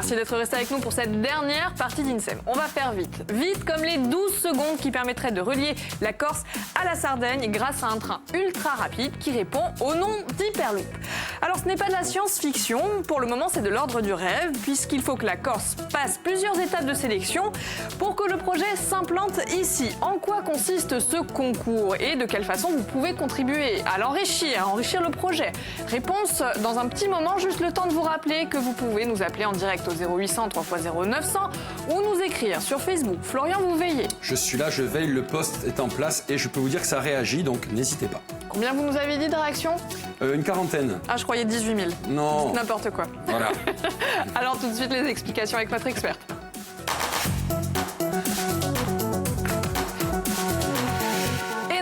Merci d'être resté avec nous pour cette dernière partie d'INSEM. On va faire vite. Vite comme les 12 secondes qui permettraient de relier la Corse à la Sardaigne grâce à un train ultra rapide qui répond au nom d'Hyperloop. Alors ce n'est pas de la science-fiction, pour le moment c'est de l'ordre du rêve, puisqu'il faut que la Corse passe plusieurs étapes de sélection pour que le projet s'implante ici. En quoi consiste ce concours et de quelle façon vous pouvez contribuer à l'enrichir, à enrichir le projet? Réponse dans un petit moment, juste le temps de vous rappeler que vous pouvez nous appeler en direct au 0800 3x0 900 ou nous écrire sur Facebook. Florian, vous veillez. Je suis là, je veille, le poste est en place et je peux vous dire que ça réagit, donc n'hésitez pas. Combien vous nous avez dit de réactions? Une quarantaine. Ah, je croyais 18 000. Non. N'importe quoi. Voilà. Alors tout de suite les explications avec notre experte.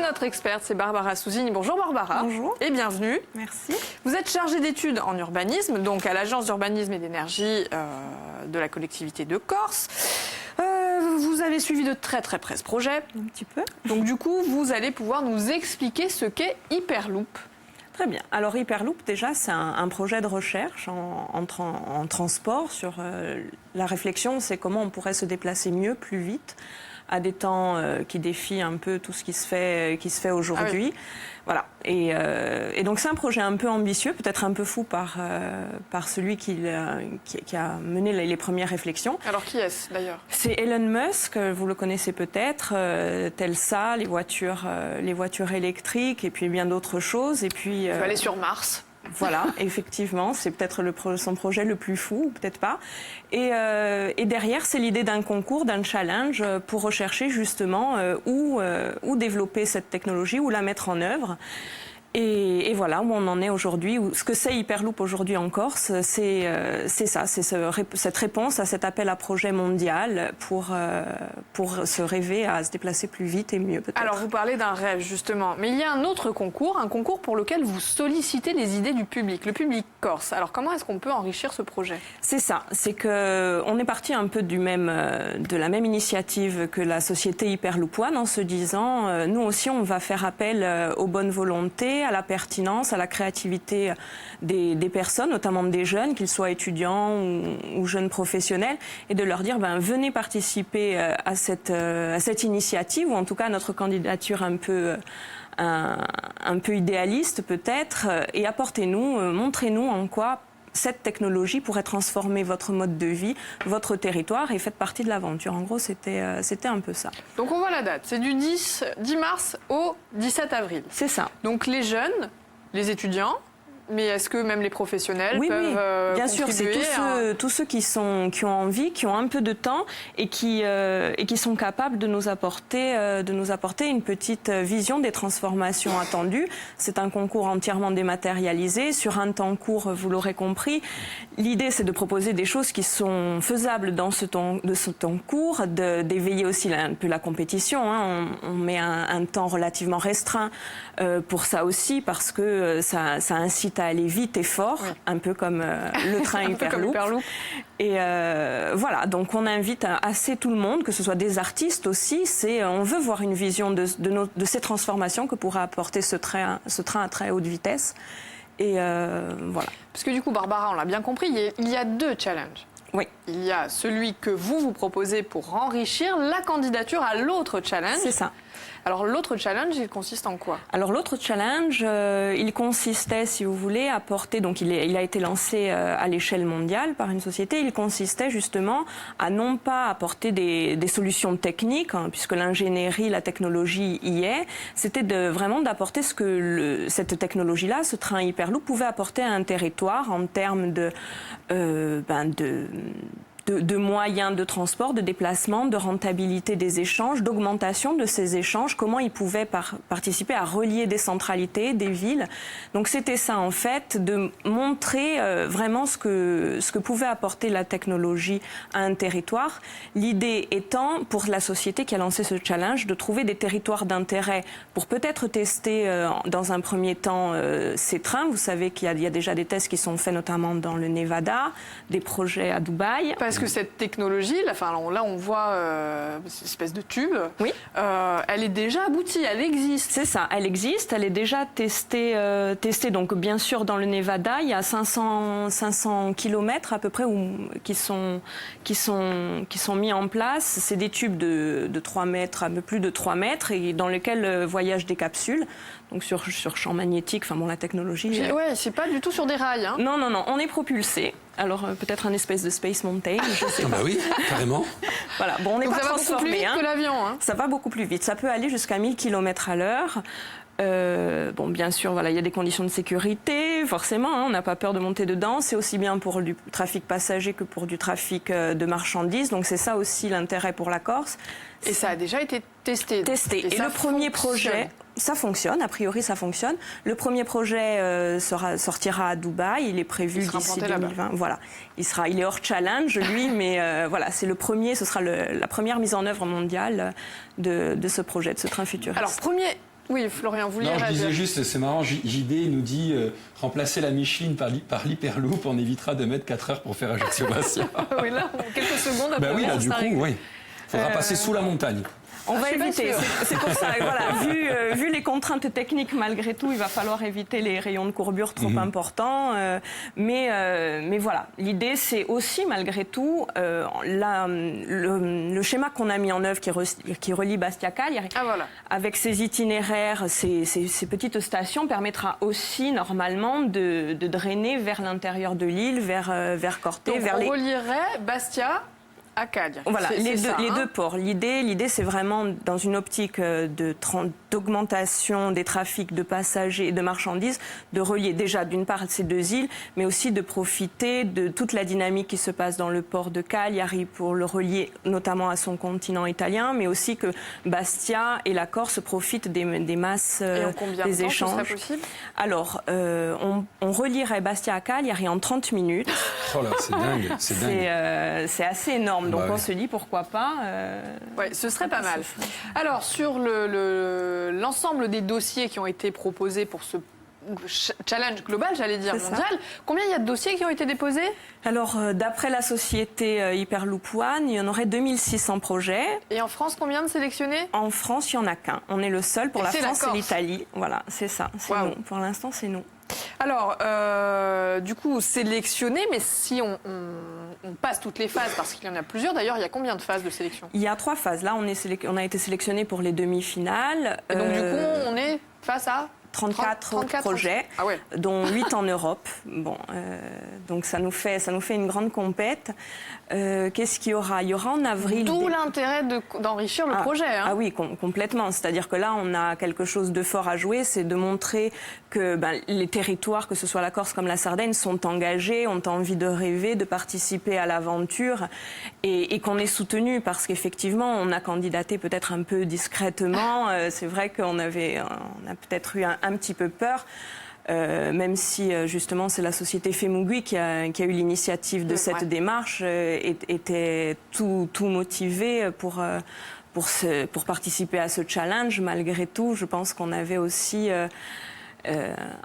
Notre experte, c'est Barbara Souzini. Bonjour Barbara. Bonjour. Et bienvenue. Merci. Vous êtes chargée d'études en urbanisme, donc à l'Agence d'urbanisme et d'énergie de la collectivité de Corse. Vous avez suivi de très près ce projet. Un petit peu. Donc du coup, vous allez pouvoir nous expliquer ce qu'est Hyperloop. Très bien. Alors Hyperloop, déjà, c'est un projet de recherche en transport sur la réflexion, c'est comment on pourrait se déplacer mieux, plus vite, à des temps qui défient un peu tout ce qui se fait aujourd'hui. Ah oui. Voilà. Et donc c'est un projet un peu ambitieux, peut-être un peu fou par celui qui a mené les premières réflexions. Alors qui est-ce d'ailleurs? C'est Elon Musk, vous le connaissez peut-être, Tesla, les voitures électriques et puis bien d'autres choses. Et puis, il va aller sur Mars. Voilà, effectivement, c'est peut-être son projet le plus fou, ou peut-être pas. Et derrière, c'est l'idée d'un concours, d'un challenge pour rechercher justement où développer cette technologie, où la mettre en œuvre. Et voilà où on en est aujourd'hui. Ce que c'est Hyperloop aujourd'hui en Corse, c'est ça, c'est cette réponse à cet appel à projet mondial pour se rêver à se déplacer plus vite et mieux peut-être. Alors vous parlez d'un rêve justement, mais il y a un autre concours, un concours pour lequel vous sollicitez les idées du public, le public corse. Alors comment est-ce qu'on peut enrichir ce projet? C'est ça, c'est que on est parti un peu de la même initiative que la société Hyperloop One en se disant, nous aussi on va faire appel aux bonnes volontés, à la pertinence, à la créativité des personnes, notamment des jeunes, qu'ils soient étudiants ou jeunes professionnels, et de leur dire venez participer à cette initiative, ou en tout cas à notre candidature un peu idéaliste peut-être, et apportez-nous, montrez-nous en quoi cette technologie pourrait transformer votre mode de vie, votre territoire, et faites partie de l'aventure. En gros, c'était un peu ça. Donc on voit la date, c'est du 10 mars au 17 avril. C'est ça. Donc les jeunes, les étudiants, mais est-ce que même les professionnels peuvent bien sûr, c'est tous ceux qui ont envie, qui ont un peu de temps et qui sont capables de nous apporter une petite vision des transformations attendues. C'est un concours entièrement dématérialisé, sur un temps court, vous l'aurez compris. L'idée, c'est de proposer des choses qui sont faisables dans ce temps court, d'éveiller aussi un peu la compétition. Hein. On met un temps relativement restreint pour ça aussi, parce que ça incite à aller vite et fort, oui. Un peu comme le train Hyperloop. Et voilà, donc on invite assez tout le monde, que ce soit des artistes aussi. On veut voir une vision de ces transformations que pourrait apporter ce train à très haute vitesse. Et voilà. Parce que du coup, Barbara, on l'a bien compris, il y a deux challenges. Oui. Il y a celui que vous proposez pour enrichir la candidature à l'autre challenge. C'est ça. Alors l'autre challenge, il consiste en quoi? Alors l'autre challenge, il consistait, si vous voulez, à porter, donc il a été lancé à l'échelle mondiale par une société, il consistait justement à non pas apporter des solutions techniques, hein, puisque l'ingénierie, la technologie y est, c'était vraiment d'apporter ce que cette technologie-là, ce train Hyperloop, pouvait apporter à un territoire en termes de moyens de transport, de déplacement, de rentabilité des échanges, d'augmentation de ces échanges, comment ils pouvaient participer à relier des centralités, des villes. Donc c'était ça en fait, de montrer vraiment ce que pouvait apporter la technologie à un territoire. L'idée étant, pour la société qui a lancé ce challenge, de trouver des territoires d'intérêt pour peut-être tester dans un premier temps ces trains. Vous savez qu'il y a déjà des tests qui sont faits notamment dans le Nevada, des projets à Dubaï. Parce que cette technologie, là on voit cette espèce de tube, Oui. Elle est déjà aboutie, elle existe. C'est ça, elle existe, elle est déjà testée, donc bien sûr dans le Nevada, il y a 500 kilomètres à peu près qui sont mis en place. C'est des tubes de 3 mètres, un peu plus de 3 mètres, et dans lesquels voyagent des capsules, donc sur champ magnétique, la technologie. Ouais, c'est pas du tout sur des rails. Hein. Non, on est propulsé. Alors peut-être un espèce de Space Mountain, je sais pas. Bah oui, carrément. Voilà, bon, on n'est Donc pas ça va beaucoup plus transformé. vite que l'avion. Hein. Ça va beaucoup plus vite. Ça peut aller jusqu'à 1000 km à l'heure. Bien sûr, il y a des conditions de sécurité, forcément, on n'a pas peur de monter dedans. C'est aussi bien pour du trafic passager que pour du trafic de marchandises. Donc c'est ça aussi l'intérêt pour la Corse. Et ça a déjà été testé. Et le premier projet, ça fonctionne, a priori ça fonctionne. Le premier projet sortira à Dubaï, il est prévu d'ici 2020. Voilà, il est hors challenge lui, mais c'est le premier, ce sera la première mise en œuvre mondiale de ce projet, de ce train futuriste. Alors oui, Florian, vous vouliez Non, je réagir. disais juste, c'est marrant, JD nous dit remplacer la Micheline par l'Hyperloop, on évitera de mettre 4 heures pour faire Ajaccio-Bastia. Oui, là, en quelques secondes après. Oui, là, du coup, oui. Il faudra passer sous la montagne. On va je suis pas éviter. sûre. C'est pour ça. Vu les contraintes techniques, malgré tout, il va falloir éviter les rayons de courbure trop importants. Mais voilà, l'idée, c'est aussi, malgré tout, le schéma qu'on a mis en œuvre qui relie Bastia-Cagliari, avec ses itinéraires, ces petites stations, permettra aussi, normalement, de drainer vers l'intérieur de l'île, vers Corté. Donc, on relierait Bastia à Cagliari. Voilà, les deux ports. L'idée, c'est vraiment dans une optique d'augmentation des trafics de passagers et de marchandises, de relier déjà d'une part ces deux îles, mais aussi de profiter de toute la dynamique qui se passe dans le port de Cagliari pour le relier notamment à son continent italien, mais aussi que Bastia et la Corse profitent des masses des échanges. Ce serait possible ? Alors, on relierait Bastia à Cagliari en 30 minutes. Oh là, c'est dingue, c'est dingue. C'est assez énorme. Donc on se dit pourquoi pas. Ouais, ce serait pas mal. Alors sur l'ensemble des dossiers qui ont été proposés pour ce challenge global, j'allais dire mondial, combien il y a de dossiers qui ont été déposés ? Alors d'après la société Hyperloop One, il y en aurait 2600 projets. Et en France, combien de sélectionnés ? En France, il n'y en a qu'un. On est le seul. Pour la France et l'Italie. Voilà, c'est ça. C'est nous. Pour l'instant, c'est nous. Alors, du coup, sélectionné, mais si on passe toutes les phases, parce qu'il y en a plusieurs, d'ailleurs, il y a combien de phases de sélection ? Il y a 3 phases. Là, on a été sélectionné pour les demi-finales. Et donc, du coup, on est face à 34 projets, dont 8 en Europe. Donc ça nous fait une grande compète. Qu'est-ce qu'il y aura ? Il y aura en avril... D'où l'intérêt d'enrichir le projet. Hein. Ah oui, complètement. C'est-à-dire que là, on a quelque chose de fort à jouer, c'est de montrer que les territoires, que ce soit la Corse comme la Sardaigne, sont engagés, ont envie de rêver, de participer à l'aventure et qu'on est soutenu parce qu'effectivement, on a candidaté peut-être un peu discrètement. C'est vrai qu'on a peut-être eu un petit peu peur. Même si justement c'est la société Femugui qui a eu l'initiative de cette démarche, était tout motivée pour participer à ce challenge. Malgré tout, je pense qu'on avait aussi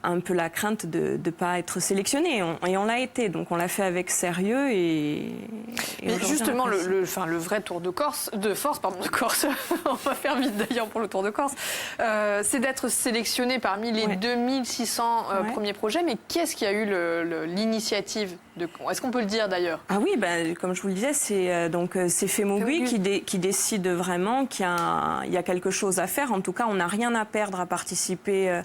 un peu la crainte de ne pas être sélectionné. Et on l'a été, donc on l'a fait avec sérieux. Mais justement, le vrai tour de force, on va faire vite d'ailleurs pour le Tour de Corse, c'est d'être sélectionné parmi les 2600 premiers projets. Mais qui est-ce qui a eu l'initiative Est-ce qu'on peut le dire d'ailleurs ? Ah oui, comme je vous le disais, c'est Femugui qui décide vraiment qu'il y a quelque chose à faire. En tout cas, on n'a rien à perdre à participer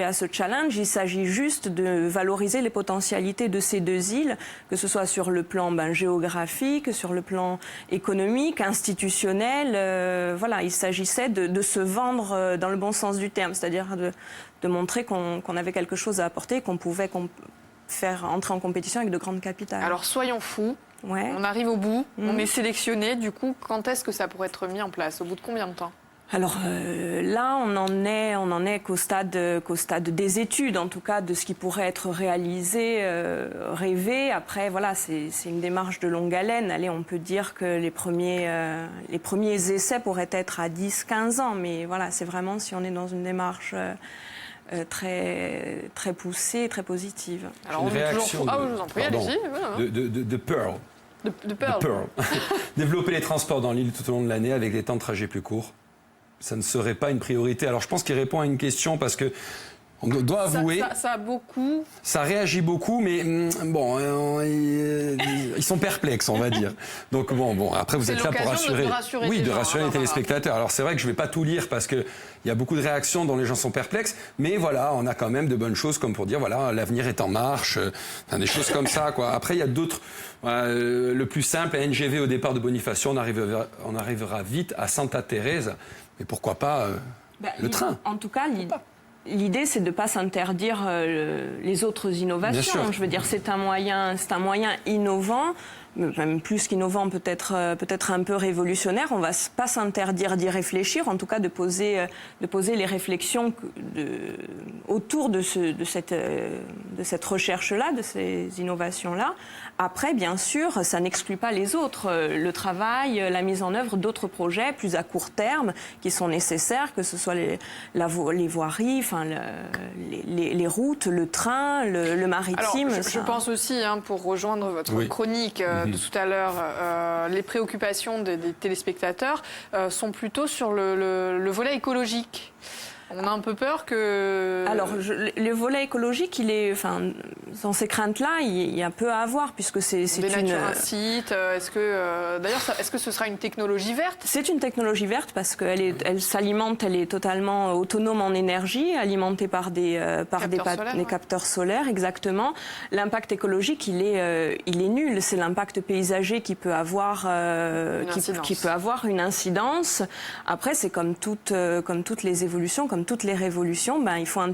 à ce challenge. Il s'agit juste de valoriser les potentialités de ces deux îles, que ce soit sur le plan géographique, sur le plan économique, institutionnel. Il s'agissait de se vendre dans le bon sens du terme, c'est-à-dire de montrer qu'on avait quelque chose à apporter, qu'on pouvait faire entrer en compétition avec de grandes capitales. Alors soyons fous. On arrive au bout, on est sélectionné. Du coup, quand est-ce que ça pourrait être mis en place ? Au bout de combien de temps ? Alors là, on en est qu'au stade des études, en tout cas de ce qui pourrait être réalisé, rêvé. Après, c'est une démarche de longue haleine. Allez, on peut dire que les premiers essais pourraient être à 10-15 ans, mais c'est vraiment si on est dans une démarche très, très poussée, très positive. Alors, une réaction je vous en prie, allez-y. de Pearl. De Pearl. Développer les transports dans l'île tout au long de l'année avec des temps de trajet plus courts. Ça ne serait pas une priorité. Alors je pense qu'il répond à une question parce que on doit avouer... Ça a beaucoup... Ça réagit beaucoup, mais bon, ils sont perplexes, on va dire. Donc bon, après vous êtes là pour rassurer... de rassurer les téléspectateurs. Alors c'est vrai que je ne vais pas tout lire parce qu'il y a beaucoup de réactions dont les gens sont perplexes, mais voilà, on a quand même de bonnes choses comme pour dire, voilà, l'avenir est en marche, des choses comme ça, quoi. Après, il y a d'autres... le plus simple, la NGV au départ de Bonifacio, on arrivera vite à Santa Teresa, mais pourquoi pas le train. En tout cas, l'idée, c'est de ne pas s'interdire les autres innovations. Je veux dire, c'est un moyen innovant, même plus qu'innovant, peut-être un peu révolutionnaire. On ne va pas s'interdire d'y réfléchir, en tout cas de poser les réflexions autour de cette recherche-là, de ces innovations-là. Après, bien sûr, ça n'exclut pas les autres. Le travail, la mise en œuvre d'autres projets plus à court terme qui sont nécessaires, que ce soit les voiries, enfin, les routes, le train, le maritime. Alors, je pense aussi, pour rejoindre votre chronique de tout à l'heure, les préoccupations des téléspectateurs sont plutôt sur le volet écologique. On a un peu peur que... Alors, le volet écologique, dans ces craintes-là, il y a peu à avoir, puisque c'est dénature un site. Est-ce que ce sera une technologie verte? C'est une technologie verte parce qu'elle s'alimente, elle est totalement autonome en énergie, alimentée par des capteurs solaires, exactement. L'impact écologique, il est nul. C'est l'impact paysager qui peut avoir une incidence. Après, c'est comme toutes les évolutions, comme toutes les révolutions, il faut un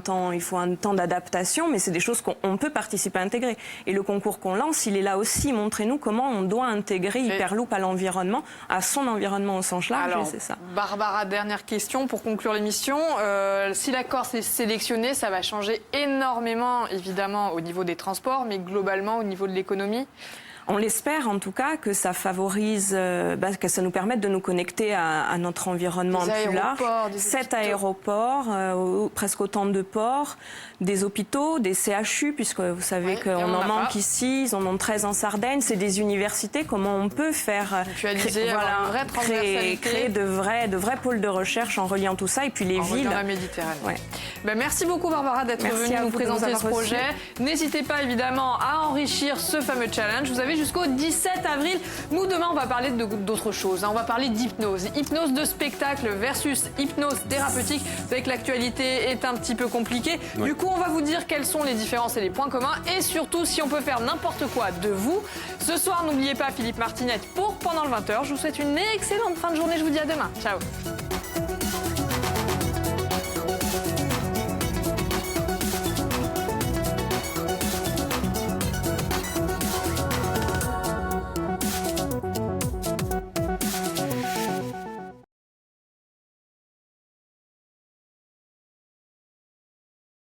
temps d'adaptation, mais c'est des choses qu'on peut participer à intégrer. Et le concours qu'on lance, il est là aussi. Montrez-nous comment on doit intégrer Hyperloop à l'environnement, à son environnement au sens large. Alors, c'est ça. Barbara, dernière question pour conclure l'émission. Si la Corse est sélectionnée, ça va changer énormément, évidemment, au niveau des transports, mais globalement au niveau de l'économie. On l'espère en tout cas que ça favorise, que ça nous permette de nous connecter à notre environnement plus large. 7 aéroports, presque autant de ports, des hôpitaux, des CHU, puisque vous savez qu'on en manque ici, ils en ont 13 en Sardaigne, c'est des universités. Comment on peut faire créer de vrais pôles de recherche en reliant tout ça et puis les villes. Dans la Méditerranée. Merci beaucoup Barbara d'être venue nous présenter ce projet. N'hésitez pas évidemment à enrichir ce fameux challenge. Vous avez jusqu'au 17 avril. Nous, demain, on va parler d'autre chose. On va parler d'hypnose. Hypnose de spectacle versus hypnose thérapeutique. Vous savez que l'actualité est un petit peu compliquée. Du coup, on va vous dire quelles sont les différences et les points communs. Et surtout, si on peut faire n'importe quoi de vous. Ce soir, n'oubliez pas Philippe Martinette pour Pendant le 20h. Je vous souhaite une excellente fin de journée. Je vous dis à demain. Ciao.